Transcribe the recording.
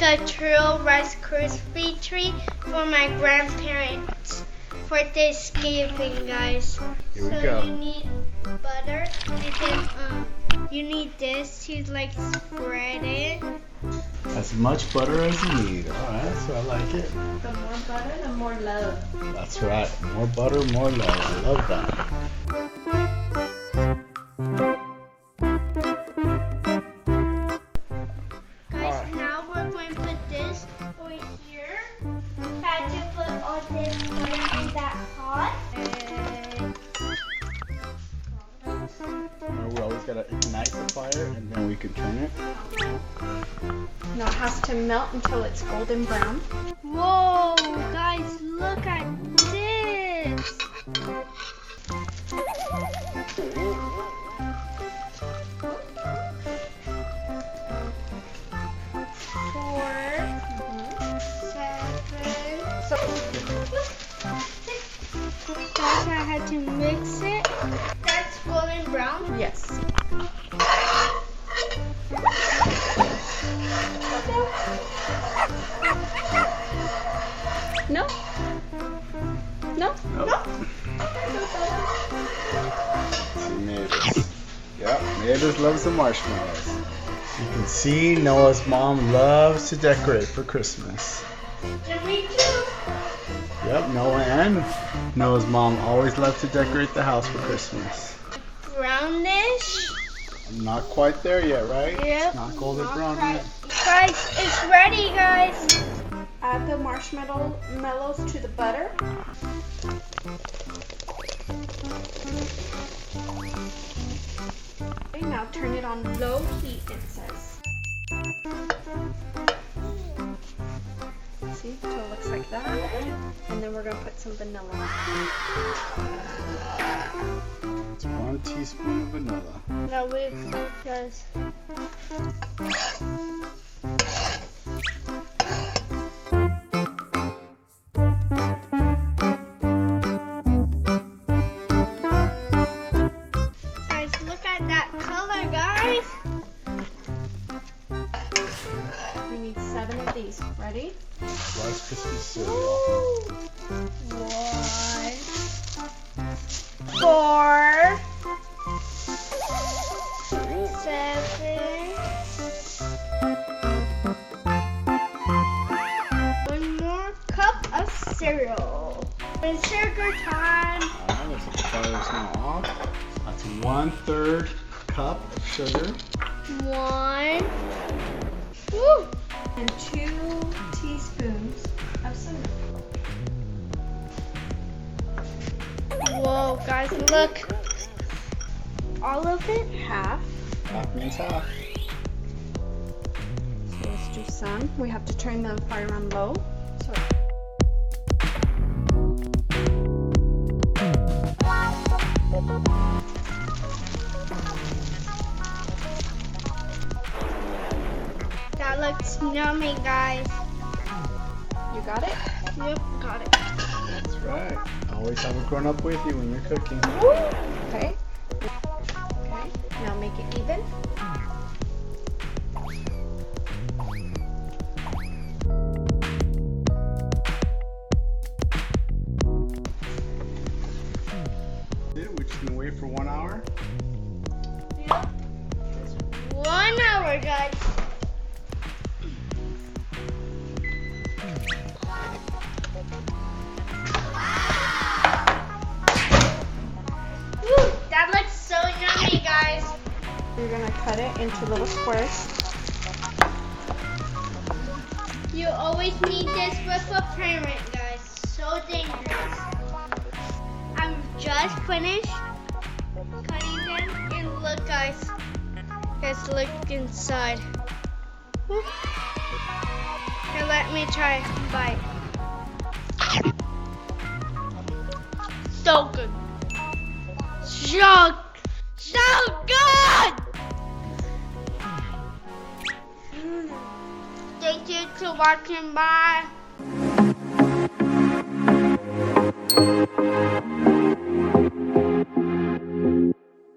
a Churro Rice Krispy Treat for my grandparents for Thanksgiving, guys. Here we go. You need butter, and then you need this to like spread it. As much butter as you need. Alright, so I like it. The more butter, the more love. That's right. More butter, more love. I love that. Guys, now we're going to put this over here. Had to put all this butter in that pot. We always gotta ignite the fire and then we can turn it. Now it has to melt until it's golden brown. Whoa, guys, look at this. 4, 7. Guys, I had to mix it. That's golden brown. Yes. No? No? Nope. See, Mavis. Yep, Mavis loves the marshmallows. You can see Noah's mom loves to decorate for Christmas. And me too. Yep, Noah and Noah's mom always love to decorate the house for Christmas. Brownish. Not quite there yet, right? Yep. It's not golden Not brown quite. yet. Guys, it's ready, guys. Add the marshmallows to the butter. Okay, now turn it on low heat, it says. See, so it looks like that. And then we're going to put some vanilla. It's 1 teaspoon of vanilla. Now we, guys. Guys, look at that color, guys. We need 7 of these. Ready? Rice Krispie cereal. 1, 4, 7. One more cup of cereal. It's sugar time. Alright, let's get the fires now off. That's 1/3 cup of sugar. 1. Woo! And 2 teaspoons of cinnamon. Whoa, guys, look. All of it? Half. Half means half. So let's do some. We have to turn the fire on low. So That looks yummy, guys. you got it? Yep, got it. That's right. Always have a grown up with you when you're cooking. Okay. Okay. Now make it even. We're just gonna wait for 1 hour. Yep. 1 hour, guys. Woo, that looks so yummy, guys. You're gonna cut it into little squares. You always need this with a parent, guys. So dangerous. I'm just finished cutting them, and look, guys. Guys, look inside. Woo. Here, let me try a bite. So good. So good! Thank you for watching. Bye.